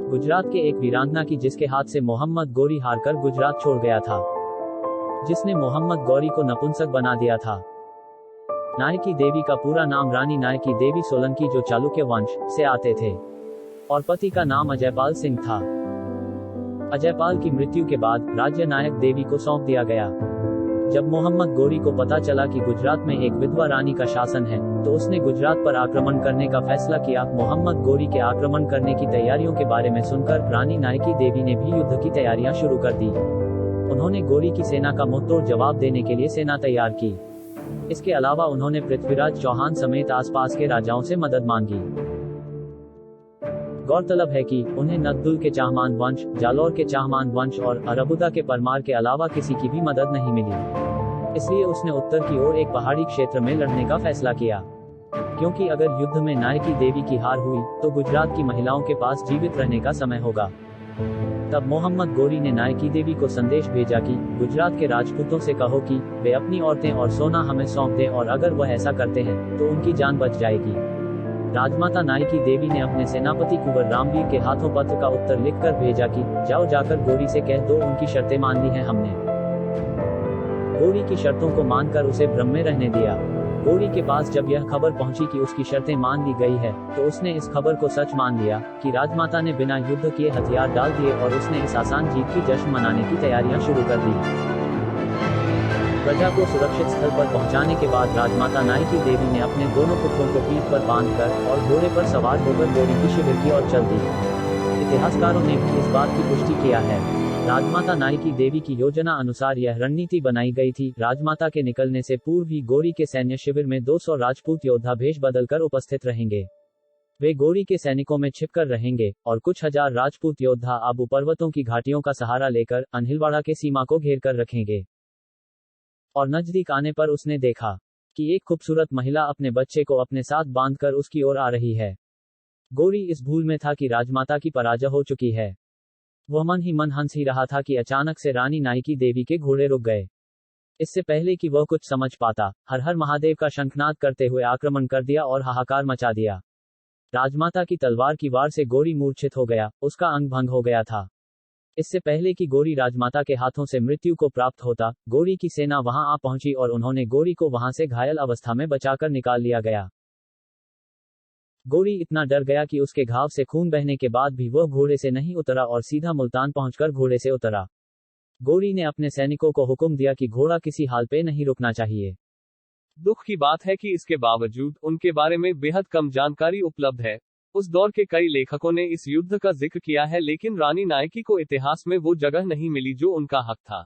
गुजरात के एक वीरांगना की जिसके हाथ से मोहम्मद गौरी हारकर गुजरात छोड़ गया था, जिसने मोहम्मद गौरी को नपुंसक बना दिया था। नायकी देवी का पूरा नाम रानी नायकी देवी सोलंकी जो चालुक्य वंश से आते थे और पति का नाम अजयपाल सिंह था। अजयपाल की मृत्यु के बाद राज्य नायक देवी को सौंप दिया गया। जब मोहम्मद गौरी को पता चला कि गुजरात में एक विधवा रानी का शासन है, तो उसने गुजरात पर आक्रमण करने का फैसला किया। मोहम्मद गौरी के आक्रमण करने की तैयारियों के बारे में सुनकर रानी नायकी देवी ने भी युद्ध की तैयारियां शुरू कर दी। उन्होंने गौरी की सेना का मुंहतोड़ जवाब देने के लिए सेना तैयार की। इसके अलावा उन्होंने पृथ्वीराज चौहान समेत आसपास के राजाओं से मदद मांगी। गौरतलब है कि उन्हें नद्दुल के चाहमान वंश, जालौर के चाहमान वंश और अरबुदा के परमार के अलावा किसी की भी मदद नहीं मिली। इसलिए उसने उत्तर की ओर एक पहाड़ी क्षेत्र में लड़ने का फैसला किया, क्योंकि अगर युद्ध में नायकी देवी की हार हुई तो गुजरात की महिलाओं के पास जीवित रहने का समय होगा। तब मोहम्मद गौरी ने नायकी देवी को संदेश भेजा कि गुजरात के राजपूतों से कहो कि वे अपनी औरतें और सोना हमें सौंप दें, और अगर वह ऐसा करते हैं तो उनकी जान बच जाएगी। राजमाता नायकी देवी ने अपने सेनापति कुंवर रामवीर के हाथों पत्र का उत्तर लिखकर भेजा कि जाओ जाकर गौरी से कह दो उनकी शर्तें मान ली हैं हमने। गौरी की शर्तों को मानकर उसे भ्रम में रहने दिया। गौरी के पास जब यह खबर पहुंची कि उसकी शर्तें मान ली गई है, तो उसने इस खबर को सच मान लिया कि राजमाता ने बिना युद्ध किए हथियार डाल दिए और उसने इस आसान जीत की जश्न मनाने की तैयारियां शुरू कर दी। प्रजा को सुरक्षित स्थल पर पहुंचाने के बाद राजमाता नायकी देवी ने अपने दोनों पुत्रों को पीठ पर बांधकर और घोड़े पर सवार होकर गौरी की शिविर की ओर चल दी। इतिहासकारों ने भी इस बात की पुष्टि किया है। राजमाता नायकी देवी की योजना अनुसार यह रणनीति बनाई गई थी। राजमाता के निकलने से पूर्व ही गौरी के सैन्य शिविर में 200 राजपूत योद्धा भेष बदलकर उपस्थित रहेंगे। वे गौरी के सैनिकों में छिपकर रहेंगे और कुछ हजार राजपूत योद्धा आबू पर्वतों की घाटियों का सहारा लेकर अनहिलवाड़ा के सीमा को घेर कर रखेंगे। और नजदीक आने पर उसने देखा कि एक खूबसूरत महिला अपने बच्चे को अपने साथ बांधकर उसकी ओर आ रही है। गौरी इस भूल में था कि राजमाता की पराजय हो चुकी है। वह मन ही मन हंस ही रहा था कि अचानक से रानी नायकी देवी के घोड़े रुक गए। इससे पहले कि वह कुछ समझ पाता, हर हर महादेव का शंखनाद करते हुए आक्रमण कर दिया और हाहाकार मचा दिया। राजमाता की तलवार की वार से गौरी मूर्छित हो गया, उसका अंग भंग हो गया था। इससे पहले कि गौरी राजमाता के हाथों से मृत्यु को प्राप्त होता, गौरी की सेना वहां आ पहुंची और उन्होंने गौरी को वहां से घायल अवस्था में बचाकर निकाल लिया गया। गौरी इतना डर गया कि उसके घाव से खून बहने के बाद भी वह घोड़े से नहीं उतरा और सीधा मुल्तान पहुंचकर घोड़े से उतरा। गौरी ने अपने सैनिकों को हुक्म दिया कि घोड़ा किसी हाल पे नहीं रुकना चाहिए। दुख की बात है कि इसके बावजूद उनके बारे में बेहद कम जानकारी उपलब्ध है। उस दौर के कई लेखकों ने इस युद्ध का जिक्र किया है, लेकिन रानी नायकी को इतिहास में वो जगह नहीं मिली जो उनका हक था।